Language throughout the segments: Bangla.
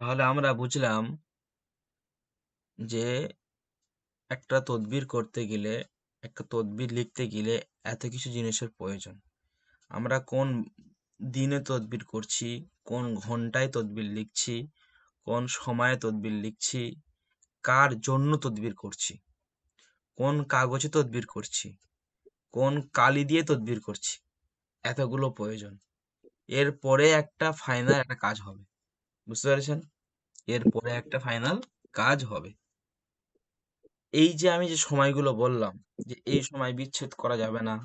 তাহলে আমরা বুঝলাম যে একটা তদবির করতে গেলে, একটা তদবির লিখতে গেলে এত কিছু জিনিসের প্রয়োজন। আমরা কোন দিনে তদবির করছি, কোন ঘন্টায় তদবির লিখছি, কোন সময়ে তদবির লিখছি, কার জন্য তদবির করছি, কোন কাগজে তদবির করছি, কোন কালি দিয়ে তদবির করছি, এতগুলো প্রয়োজন। এরপরে একটা ফাইনাল একটা কাজ হবে। বুঝতে পেরেছেন? এরপরে একটা ফাইনাল কাজ হবে। এই যে আমি যে সময়গুলো বললাম, যে এই সময় বিচ্ছেদ করা যাবে না,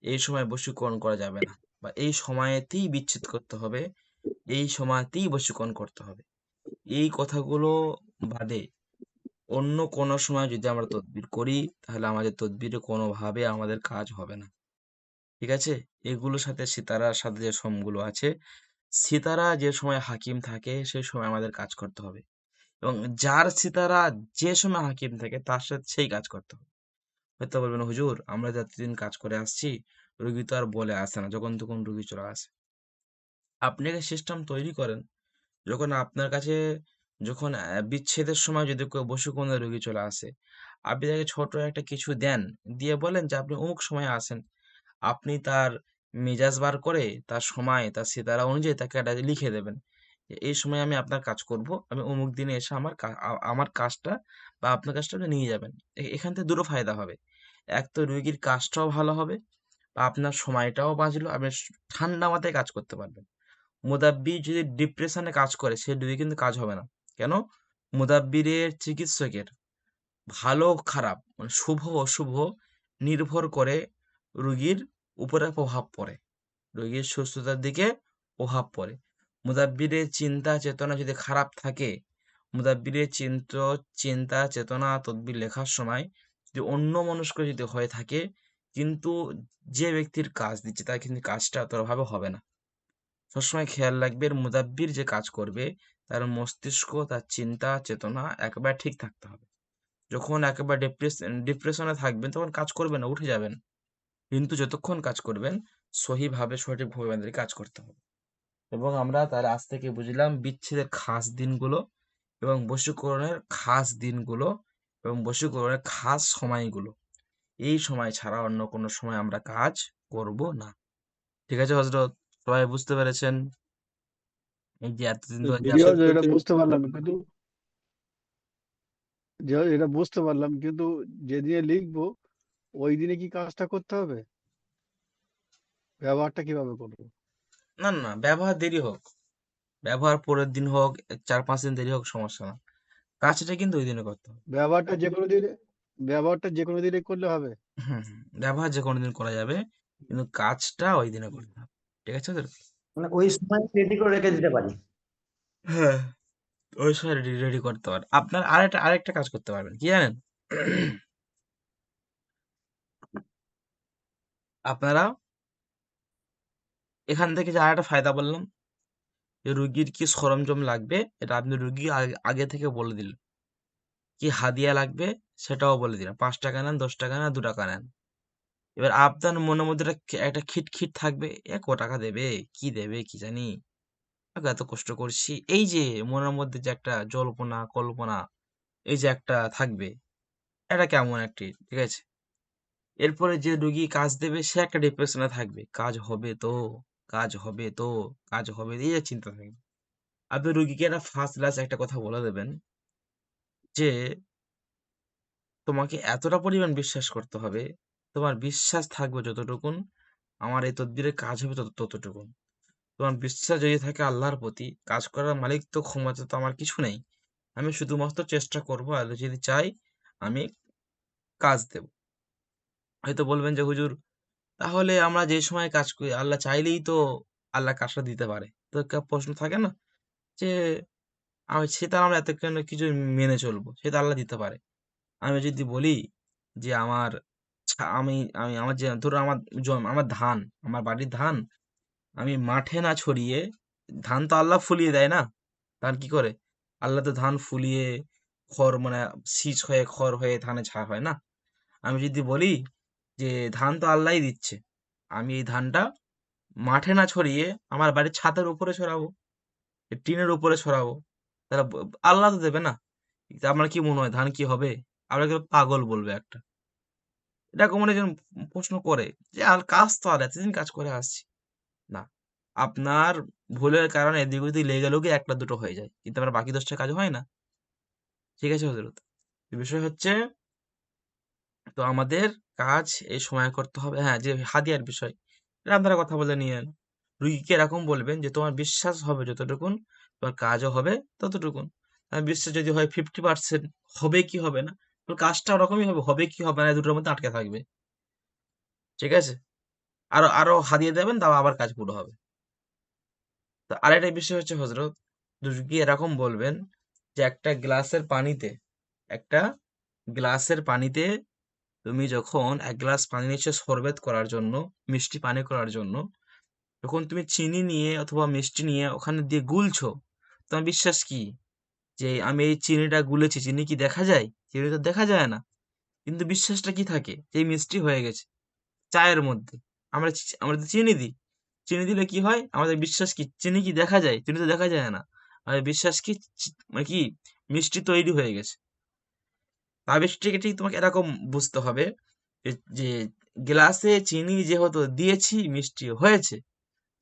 এই সময় বশীকরণ করা যাবে না, বা এই সময়েতেই বিচ্ছেদ করতে হবে, এই সময়তেই বশীকরণ করতে হবে, এই কথাগুলো বাদে অন্য কোনো সময় যদি আমরা তদবির করি, তাহলে আমাদের তদবিরে কোনোভাবে আমাদের কাজ হবে না। ঠিক আছে? এগুলোর সাথে সিতারার সাথে যে সমগুলো আছে, সিতারা যে সময় হাকিম থাকে সেই সময় আমাদের কাজ করতে হবে, এবং যার সিতারা যে সময় হাকিম থাকে তার সাথে সেই কাজ করতে হবে। হয়তো বলবেন, হুজুর আমরা তো এতদিন কাজ করে আসছি, রুগী তো আর বলে আসে না, যখন তখন রুগী চলে আসে। আপনি একটা সিস্টেম তৈরি করেন, যখন আপনার কাছে, যখন বিচ্ছেদের সময় যদি কেউ বসুকন্ধা রুগী চলে আসে, আপনি তাকে ছোট একটা কিছু দেন, দিয়ে বলেন যে আপনি অমুক সময় আসেন। আপনি তার মেজাজ বার করে, তার সময়, তার সিতারা অনুযায়ী তাকে একটা লিখে দেবেন যে এই সময় আমি আপনার কাজ করব, আমি অমুক দিনে এসে আমার কাজটা বা আপনার কাজটা আপনি নিয়ে যাবেন। এখান থেকে দুটো ফায়দা হবে। এক তো রুগীর কাজটাও ভালো হবে, বা আপনার সময়টাও বাঁচলো, আপনি ঠান্ডা মাথায় কাজ করতে পারবেন। মুদাব্বির যদি ডিপ্রেশনে কাজ করে, সে রুগী কিন্তু কাজ হবে না। কেন? মুদাব্বিরের চিকিৎসকের ভালো খারাপ মানে শুভ অশুভ নির্ভর করে রুগীর উপরে প্রভাব পড়ে, রোগীর সুস্থতার দিকে প্রভাব পড়ে। মুদাব্বিরের চিন্তা চেতনা যদি খারাপ থাকে, মুদাব্বিরের চিন্তা চেতনা তদবির লেখার সময় যদি অন্যমনস্ক যদি হয়ে থাকে, কিন্তু যে ব্যক্তির কাজ দিচ্ছে তার কিন্তু কাজটা অতভাবে হবে না। সবসময় খেয়াল রাখবেন, মুদাব্বির যে কাজ করবে তার মস্তিষ্ক, তার চিন্তা চেতনা একেবারে ঠিক থাকতে হবে। যখন একেবারে ডিপ্রেশনে থাকবেন তখন কাজ করবেন না, উঠে যাবেন। কিন্তু যতক্ষণ কাজ করবেন সহিভাবে সঠিকভাবে আমাদের কাজ করতে হবে। এবং আমরা তার আজ থেকে বুঝলাম বিচ্ছেদের খাস দিনগুলো, এবং বশীকরণের খাস দিনগুলো, এবং বশীকরণের খাস সময়গুলো। এই সময় ছাড়া অন্য কোনো সময় আমরা কাজ করব না। ঠিক আছে হজরত? সবাই বুঝতে পেরেছেন? এই যে এতদিন ধরে যে জি হুজুর, এটা বুঝতে পারলাম কিন্তু এটা বুঝতে পারলাম কিন্তু যেদিনে লিখবো ওই দিনে কি কাজটা করতে হবে? ব্যবহারটা কিভাবে করবো? না না না, ব্যবহার দেরি হোক, ব্যবহার পরের দিন হোক, 4-5 দিন দেরি হোক, সমস্যা না। কাজটা কিন্তু ওই দিনে করতে হবে। ব্যবহারটা যে কোনো দিনে ব্যবহারটা যে কোনো দিনে করলে হবে? হুম হুম, ব্যবহার যে কোনো দিন করা যাবে, কিন্তু কাজটা ওই দিনে করতে হবে। ঠিক আছে তো? মানে ওই সময় রেডি করে রেখে দিতে পারি। হ্যাঁ, ওই সময় রেডি রেডি করতে পারেন। আপনার আরেকটা কাজ করতে পারবেন, কি জানেন? আপনারা এখান থেকে যে আরেকটা ফায়দা বললাম, যে রুগীর কি সরঞ্জাম লাগবে এটা আপনি রুগী আগে থেকে বলে দিলেন, কি হাদিয়া লাগবে সেটাও বলে দিলেন, 5 টাকা নেন, 10 টাকা নেন, 2 টাকা নেন। এবার আপনার মনের মধ্যে একটা খিটখিট থাকবে, টাকা দেবে, কি দেবে কি জানি, এত কষ্ট করছি, এই যে মনের মধ্যে যে একটা জল্পনা কল্পনা, এই যে একটা থাকবে, এটা কেমন একটি, ঠিক আছে? এরপরে যে রুগী কাজ দেবে সে একটা ডিপ্রেশনে থাকবে, কাজ হবে তো, কাজ হবে তো, কাজ হবে, এই যে চিন্তা থাকবে। আপনি রুগীকে একটা ফার্স্ট ক্লাস একটা কথা বলে দেবেন যে তোমাকে এতটা পরিমাণ বিশ্বাস করতে হবে, তোমার বিশ্বাস থাকবে যতটুকুন, আমার এই তদবিরের কাজ হবে ততটুকুন। তোমার বিশ্বাস যদি থাকে আল্লাহর প্রতি, কাজ করার মালিক তো ক্ষমতা তো আমার কিছু নেই, আমি শুধুমাত্র চেষ্টা করব, আর যদি চাই আমি কাজ দেব। হয়তো বলবেন যে হুজুর, তাহলে আমরা যে সময় কাজ করি আল্লাহ চাইলেই তো আল্লাহ কাজটা দিতে পারে, তো একটা প্রশ্ন থাকে না যে আমি সেটা আমরা এত কেন কিছু মেনে চলবো, সেটা আল্লাহ দিতে পারে। আমি যদি বলি যে আমার আমি আমি আমার যে ধরো আমার আমার ধান, আমার বাড়ির ধান আমি মাঠে না ছড়িয়ে, ধান তো আল্লাহ ফুলিয়ে দেয় না, ধান কি করে? আল্লাহ তো ধান ফুলিয়ে খড় মানে সিজ হয়ে খড় হয়ে ধানে ঝাড় হয় না। আমি যদি বলি যে ধান তো আল্লাহই দিচ্ছে, আমি এই ধানটা মাঠে না ছড়িয়ে আমার বাড়ির ছাদের উপরে ছড়াবো, টিনের উপরে ছড়াবো, তাহলে আল্লাহ তো দেবে না। তা আপনার কি মনে হয় ধান কি হবে? আপনাকে পাগল বলবে একটা। এরকম অনেকজন প্রশ্ন করে যে আর কাজ তো আর এতদিন কাজ করে আসছি। না, আপনার ভুলের কারণে এদিক ওদিক লেগে গেলেও কি একটা দুটো হয়ে যায়, কিন্তু আমার বাকি 10টা কাজ হয় না। ঠিক আছে হজরত, বিষয় হচ্ছে, তো আমাদের কাজ এই সময় করতে হবে। হ্যাঁ, যে হাদিয়ার বিষয়, এটা আপনারা কথা বলে নিয়েন। রুগীকে এরকম বলবেন যে তোমার বিশ্বাস হবে যতটুকুন, তোমার কাজও হবে ততটুকুন। আর বিশ্বাস যদি হয় 50%, হবে কি হবে না, তো কাজটা ওরকমই হবে, হবে কি হবে না এই দুটোর মধ্যে আটকে থাকবে। ঠিক আছে, আরো আরো হাদিয়ে দেবেন, তাও আবার কাজ পুরো হবে। তো আরেকটা বিষয় হচ্ছে হজরত, রুগী এরকম বলবেন যে একটা গ্লাসের পানিতে তুমি যখন 1 গ্লাস পানি নিচ্ছ শরবত করার জন্য, মিষ্টি পানি করার জন্য, যখন তুমি চিনি নিয়ে অথবা মিষ্টি নিয়ে ওখানে দিয়ে গুলছো, তোমার বিশ্বাস কি যে আমি এই চিনিটা গুলেছি? চিনি কি দেখা যায়? চিনি তো দেখা যায় না, কিন্তু বিশ্বাসটা কি থাকে যে এই মিষ্টি হয়ে গেছে। চায়ের মধ্যে আমরা তো চিনি দিই, চিনি দিলে কি হয়? আমাদের বিশ্বাস কি চিনি কি দেখা যায়? চিনি তো দেখা যায় না। আমাদের বিশ্বাস কি মানে কি মিষ্টি তৈরি হয়ে গেছে। আবিষ্টিকে ঠিক তোমাকে এরকম বুঝতে হবে যে যে গ্লাসে চিনি যেহেতু দিয়েছি মিষ্টি হয়েছে,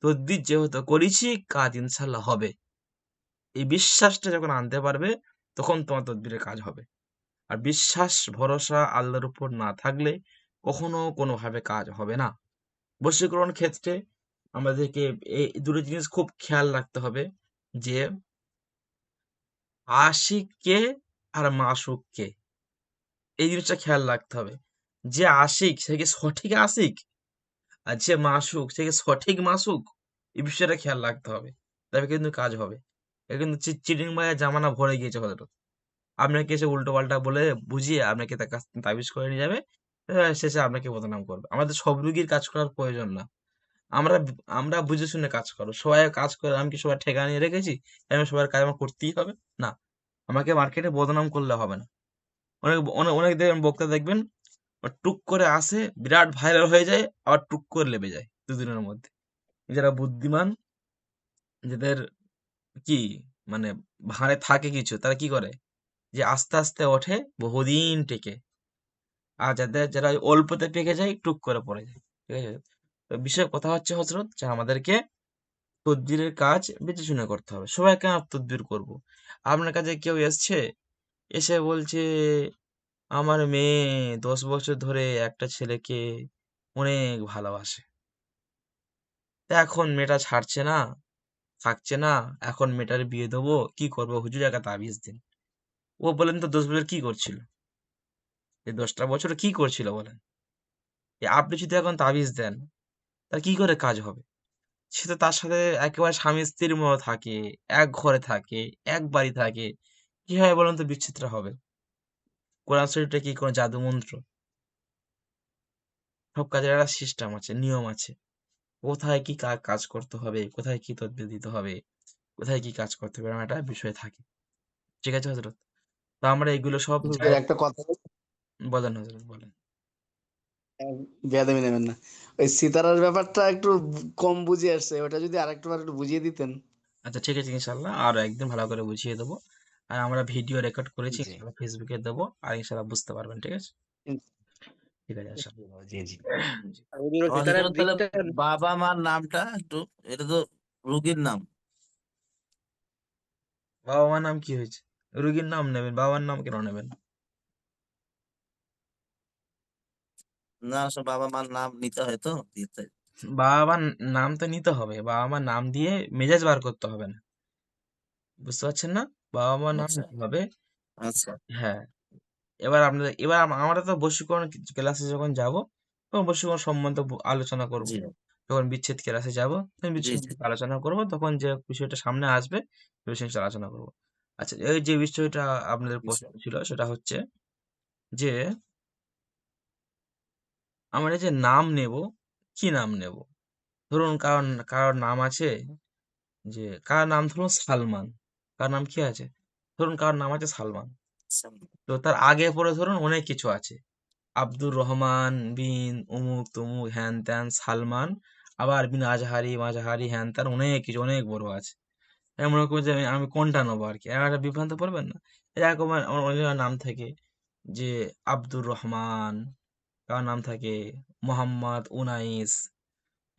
তদ্বির যেহেতু করেছি কাজ ইনশাল্লাহ হবে। এই বিশ্বাসটা যখন আনতে পারবে, তখন তোমার তদবিরের কাজ হবে। আর বিশ্বাস ভরসা আল্লাহর উপর না থাকলে কখনো কোনোভাবে কাজ হবে না। বশীকরণ ক্ষেত্রে আমাদেরকে এই দুটো জিনিস খুব খেয়াল রাখতে হবে, যে আশিক কে আর মাসুক কে, এই জিনিসটা খেয়াল রাখতে হবে। যে আশিক সে কি সঠিক আশিক, আর যে মাসুক সে কি সঠিক মাসুক, এই বিষয়টা খেয়াল রাখতে হবে। তবে কিন্তু কাজ হবে। এটা কিন্তু চিটিং মায়ের জামানা ভরে গিয়েছে হয়তো। আপনাকে এসে উল্টো পাল্টা বলে বুঝিয়ে আপনাকে তার কাছ থেকে তাবিজ করে নিয়ে যাবে, শেষে আপনাকে বদনাম করবে। আমাদের সব রুগীর কাজ করার প্রয়োজন না। আমরা আমরা বুঝে শুনে কাজ করো, সবাই কাজ করে, আমি কি সবাই ঠেকা নিয়ে রেখেছি আমি সবার কাজ আমার করতেই হবে? না, আমাকে মার্কেটে বদনাম করলে হবে না। অনেক অনেক অনেক দেখবেন বক্তা, দেখবেন টুক করে আসে, বিরাট ভাইরাল হয়ে যায়, আবার টুক করে লেবে যায় 2 দিনের মধ্যে। যারা বুদ্ধিমান, যাদের কি মানে ভাঁড়ে থাকে কিছু, তারা কি করে যে আস্তে আস্তে ওঠে, বহুদিন টেকে। আর যারা ওই অল্পতে পেকে যায়, টুক করে পড়ে যায়। ঠিক আছে, তো বিষয় কথা হচ্ছে হজরত, যে আমাদেরকে তদবিরের কাজ বেঁচে শুনে করতে হবে। সবাই কেন তদবির করব? আপনার কাছে কেউ এসছে, এসে বলছে আমার মেয়ে 10 বছর ধরে একটা ছেলেকে অনেক ভালোবাসে, তা এখন মেয়েটা ছাড়ছে না, থাকছে না, এখন মেয়েটার বিয়ে দেবো, কি করবো হুজুর, একটা তাবিজ দিন। ও বলেন তো 10 বছর কি করছিল? এই 10টা বছর কি করছিল বলেন? আপনি যদি এখন তাবিজ দেন, তার কি করে কাজ হবে? সে তো তার সাথে একেবারে স্বামী স্ত্রীর মতো থাকে, এক ঘরে থাকে, এক বাড়ি থাকে, কিভাবে বলেন তো বিচ্ছেদটা হবে? কোরআন শরীফটা কি কোনো জাদু মন্ত্র? সব কাজের একটা সিস্টেম আছে, নিয়ম আছে। কোথায় কি কাজ করতে হবে, কোথায় কি তদবির দিতে হবে, কোথায় কি কাজ করতে হবে, এরকম একটা বিষয় থাকে। ঠিক আছে হজরত, তো আমরা এগুলো সব হুজুর একটা কথা বলেন হজরত, বলেন। বেয়াদবি নেবেন না। ওই সিতারার ব্যাপারটা একটু কম বুঝে আসছে, ওটা যদি আরেকটু বার একটু বুঝিয়ে দিতেন। আচ্ছা ঠিক আছে, ইনশাল্লাহ আর একদিন ভালো করে বুঝিয়ে দেবো। আর আমরা ভিডিও রেকর্ড করেছি, জি ইনশাল্লাহ ফেসবুকে দেবো, আর ইনশাল্লাহ বুঝতে পারবেন। ঠিক আছে, ঠিক আছে, আচ্ছা। জি জি জি। হুজুর ওই সিতারার অহিদুর, তাহলে দিকটা বাবা মার নামটা একটু, এটা তো রুগীর নাম। বাবা মার নাম কি হয়েছে? রুগীর নাম নেবেন, বাবার নাম কেন নেবেন? না, সব বাবা মার নাম নিতে হয় তো দিতে। বাবা মার নাম তো নিতে হবে, বাবা মার নাম দিয়ে মেজাজ বার করতে হবে না, বুঝতে পারছেন না? বাবা মার নাম আচ্ছা নিতে হবে। আচ্ছা। হ্যাঁ, এবার আমরা তো বশীকরণ ক্লাসে যখন যাব, তখন বশীকরণ সম্বন্ধে আলোচনা করব। জি যখন বিচ্ছেদ ক্লাসে যাব, তখন জি বিচ্ছেদ জি। সম্পর্কে আলোচনা করব, তখন যে বিষয়টা সামনে আসবে সে বিষয়ে আলোচনা করব। আচ্ছা, এই যে বিষয়টা আপনাদের প্রশ্ন আচ্ছা। ছিল, সেটা হচ্ছে যে আমরা যে নাম নেব, কি নাম নেব? ধরুন কারণ কারোর নাম আছে, যে কার নাম ধরুন সালমান, কার নাম কি আছে, ধরুন কার নাম আছে সালমান, আচ্ছা। তো তার আগে পরে ধরুন অনেক কিছু আছে, আব্দুর রহমান বিন অমুক তমুক হ্যান ত্যান সালমান, আবার বিন আজহারি মাঝহারি হ্যান ত্যান অনেক কিছু, অনেক বড় আছে। এমন রকম যে আমি কোনটা নেবো আর কি, একটা বিভ্রান্ত পড়বেন না। এরকম আমার অনেকের নাম থাকে যে আব্দুর রহমান, কারো নাম থাকে মোহাম্মদ উনাইস,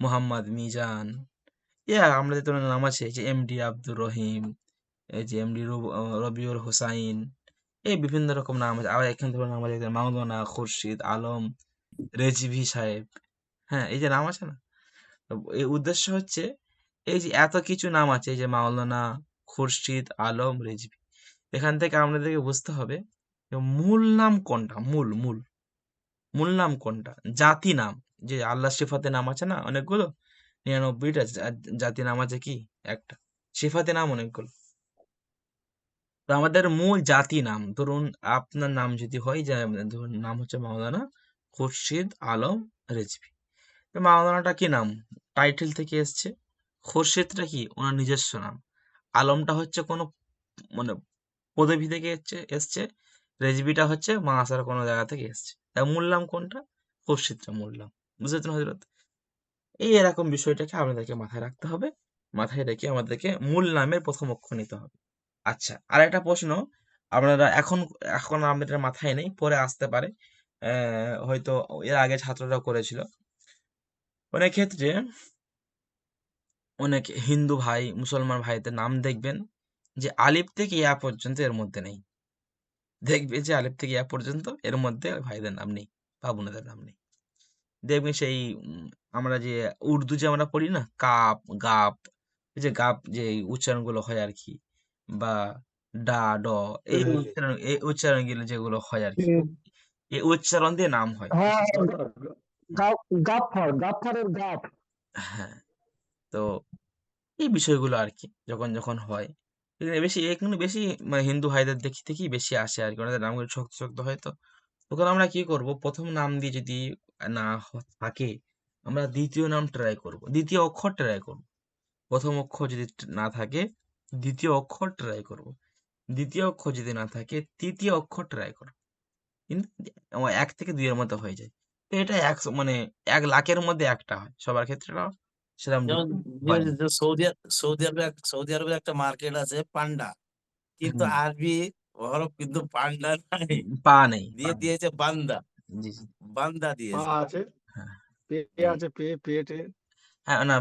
মোহাম্মদ মিজান, আমরা যে তোমার নাম আছে যে এমডি আব্দুর রহিম, এই যে এমডি রবিউল হোসাইন, এই বিভিন্ন রকম নাম আছে। আবার এখানে ধরুন নাম আছে মাওলানা খুরশিদ আলম রেজভি সাহেব। হ্যাঁ, এই যে নাম আছে না, তো এই উদ্দেশ্য হচ্ছে এই যে এত কিছু নাম আছে, এই যে মাওলানা খুরশিদ আলম রেজভি, এখান থেকে আমাদেরকে বুঝতে হবে যে মূল নাম কোনটা, মূল মূল মূল নাম কোনটা, জাতি নাম। যে আল্লাহ সিফাতে নাম আছে না অনেকগুলো, 99টা, জাতি নাম আছে কি একটা, সিফাতে নাম অনেকগুলো। তো আমাদের মূল জাতি নাম, ধরুন আপনার নাম যদি হয় যে ধরুন নাম হচ্ছে মাওলানা খুরশিদ আলম রেজভি, তো মাওলানাটা কি নাম, টাইটেল থেকে এসছে। খুরশিদটা কি ওনার নিজস্ব নাম। আলমটা হচ্ছে কোনো মানে পদবি থেকে এসছে। রেজবিটা হচ্ছে মাসার কোনো জায়গা থেকে এসছে। তার মূল নাম কোনটা? খুরশিদটা মূল নাম। বুঝেছেন হজরত? এই এরকম বিষয়টাকে আমাদেরকে মাথায় রাখতে হবে। মাথায় রেখে আমাদেরকে মূল নামের প্রথম অক্ষর নিতে হবে। আচ্ছা, আর একটা প্রশ্ন, আপনারা এখন এখন আমাদের মাথায় নেই, পরে আসতে পারে, হয়তো এর আগে ছাত্ররা করেছিল। অনেক ক্ষেত্রে অনেক হিন্দু ভাই মুসলমান ভাইদের নাম দেখবেন যে আলিফ থেকে ইয়া পর্যন্ত এর মধ্যে নেই। দেখবে যে আলিফ থেকে ইয়া পর্যন্ত এর মধ্যে ভাইদের নাম নেই বা বোনেদের নাম নেই। দেখবেন সেই আমরা যে উর্দু যে আমরা পড়ি না, কাপ গাপ, এই যে গাপ যে উচ্চারণগুলো হয় আর কি, বা ডা ড, এই উচ্চারণগুলো যেগুলো হয় আর কি, এই উচ্চারণ দিয়ে নাম হয়। হ্যাঁ, হুম, গাফফারের গাফ। হ্যাঁ। তো এই বিষয়গুলো আর কি যখন যখন হয়, এখানে বেশি মানে হিন্দু ভাইদের দেখি বেশি আসে আর কি, ওনাদের নামগুলো শক্ত শক্ত হয়। তো তখন আমরা কি করব, প্রথম নাম দিয়ে যদি না থাকে, আমরা দ্বিতীয় নাম ট্রাই করব, দ্বিতীয় অক্ষর ট্রাই করব। প্রথম অক্ষর যদি না থাকে, দ্বিতীয় অক্ষর ট্রাই করব। দ্বিতীয় অক্ষর যদি না থাকে, তৃতীয় অক্ষর ট্রাই করব। কিন্তু আমার 1 থেকে 2 এর মধ্যে হয়ে যায়। তো এটা মানে 1 লাখের মধ্যে একটা হয়, সবার ক্ষেত্রে না সেরকম যেমন হয় না। সৌদি আরবের একটা মার্কেট আছে পান্ডা, কিন্তু হুম, আরবি হরফ কিন্তু পান্ডা নাই, পা নেই, দিয়ে দিয়েছে বান্দা, জি জি, বান্দা পা দিয়েছে। আছে, হ্যাঁ, পে এই আছে, পেটে। হ্যাঁ না,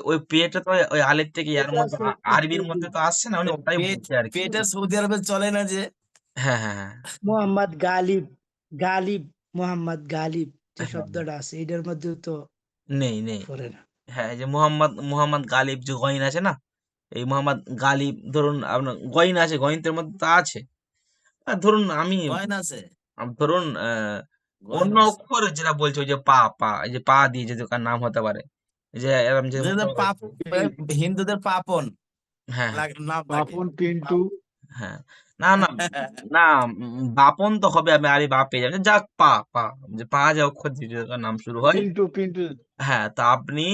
ওই পেটা তো ওই আলের থেকে ইয়ার মধ্যে আরবির মধ্যে তো আসছে না, তো উনি ওটাই পেট বলছে আর কি। পেটের সৌদি আরবে চলে না যে। হ্যাঁ হ্যাঁ হ্যাঁ মোহাম্মদ গালিব, গালিব, মোহাম্মদ গালিব যে হ্যাঁ, শব্দটা আছে এটার মধ্যেও তো নেই নেই, পড়ে না। হ্যাঁ, এই যে মোহাম্মদ মোহাম্মদ গালিব যে গইন আছে না, এই মোহাম্মদ গালিব ধরুন আপনার গইন আছে, গইনতের মধ্যে তো আছে। আর ধরুন আমি গয়না আছে, ধরুন অন্য গয়না আছে, অক্ষর যেটা বলছে ওই যে পা পা, এই যে পা দিয়ে যদি কার নাম হতে পারে, এই যে এরম যে হতে যেটা পারে। হিন্দুদের পাপন হ্যাঁ হ্যাঁ নাম থাকে। পাপন, পিন্টু। হ্যাঁ, না না না, বাপন তো হবে, আমি আরে বাপ পেয়ে যাবেন, যাক পা পা, যে পা যে অক্ষর দিয়ে যে তার নাম শুরু হয়। পিন্টু। হ্যাঁ, তা আপনি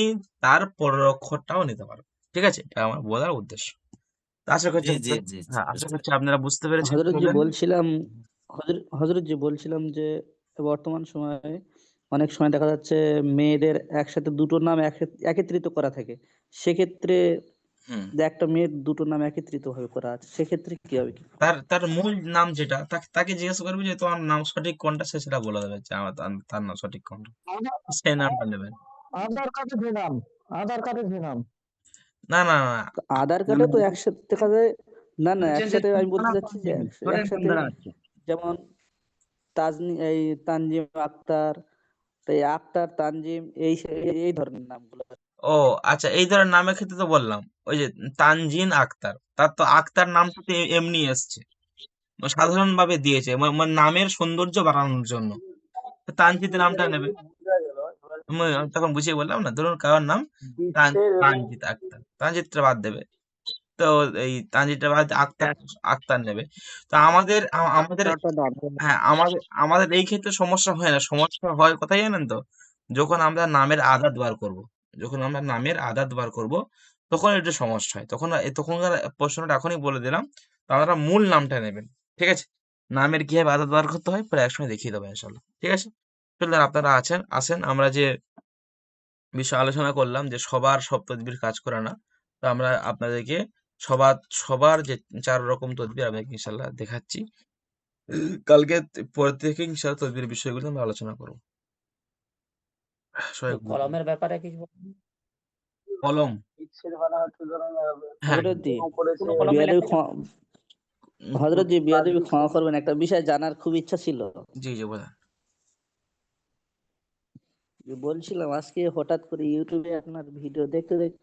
তার পরের অক্ষরটাও নিতে পারবেন। ঠিক আছে, এটা আমার বলার উদ্দেশ্য। তা আশা করছি জি জি জি জি, হ্যাঁ, আশা বুঝতে করছি আপনারা বুঝতে পেরেছেন হজরতজি বললেন। বলছিলাম, হজরতজি বলছিলাম যে বর্তমান সময়ে অনেক সময় দেখা যাচ্ছে মেয়েদের একসাথে দুটো নাম একত্রিত করা থাকে। সেক্ষেত্রে হুম, যে একটা মেয়ের দুটো নাম একত্রিত ভাবে করা আছে, সেক্ষেত্রে কি হবে কি? তার তার মূল নাম যেটা, তাকে জিজ্ঞেস করবে যে তোমার নাম সঠিক কোনটা, সে সেটা বলে দেবে যে আমার তার নাম সঠিক কোনটা, সেই নামটা নেবেন। আধার কার্ডে যে নাম, আধার কার্ডে যে নাম। না না না, তো আধার কার্ডে তো একসাথে দেখা যায়, না না, একসাথে আমি বলতে ঠিকানা চাচ্ছি যে তানজিম, শোনেন একসাথে, বন্ধুরা আছে। যেমন এই তানজিম আক্তার, তো এই আক্তার তানজিম এই ধরনের নামগুলো। ও আচ্ছা, এই ধরনের নামের ক্ষেত্রে তো বললাম, ওই যে তানজিন আক্তার, তার তো আক্তার নামটা তো এমনি এসছে, সাধারণ ভাবে দিয়েছে, মানে নামের সৌন্দর্য বাড়ানোর জন্য। তো তানজিৎ নামটা নেবে। আমি তখন বুঝিয়ে বললাম না, ধরুন কারোর নাম তানজিৎ আক্তার, তানজিৎটা বাদ দেবে। তো এই তানজিৎটা বাদ দিয়ে আক্তার, আক্তার নেবে। তো আমাদের হ্যাঁ, আমাদের এই ক্ষেত্রে সমস্যা হয় না, সমস্যা হয় কোথায় জানেন তো, যখন আমরা নামের আদাত বার করব, যখন আমরা নামের আদাত বার করব, তখন একটু সমস্যা হয়। তখনকার প্রশ্নটা এখনই বলে দিলাম, তো আপনারা মূল নামটা নেবেন। ঠিক আছে, নামের কিভাবে আদাত বার করতে হয় পরে একসময় দেখিয়ে দেবো ইনশাল্লাহ। ঠিক আছে, চলুন আপনারা আসেন, আমরা যে বিষয় আলোচনা করলাম যে সবার সব তদবির কাজ করে না, তো আমরা আপনাদেরকে সবার যে 4 রকম তদবির আমি ইনশাল্লাহ দেখাচ্ছি। কালকে পরের থেকে ইনশাল্লাহ তদবিরের বিষয়গুলো আমরা আলোচনা করবো। সবাই ভালো থাকবেন। কলমের ব্যাপারে কিছু বলুন। কলম, হ্যাঁ, হযরত জি কোনো কলমে বিয়াদবি লেখা যাবে? হযরত জি বিয়াদবি ক্ষমা করবেন, একটা বিষয় জানার খুব ইচ্ছা ছিল। জি জি বলেন। বলছিলাম আজকে হঠাৎ করে ইউটিউবে আপনার ভিডিও দেখতে দেখতে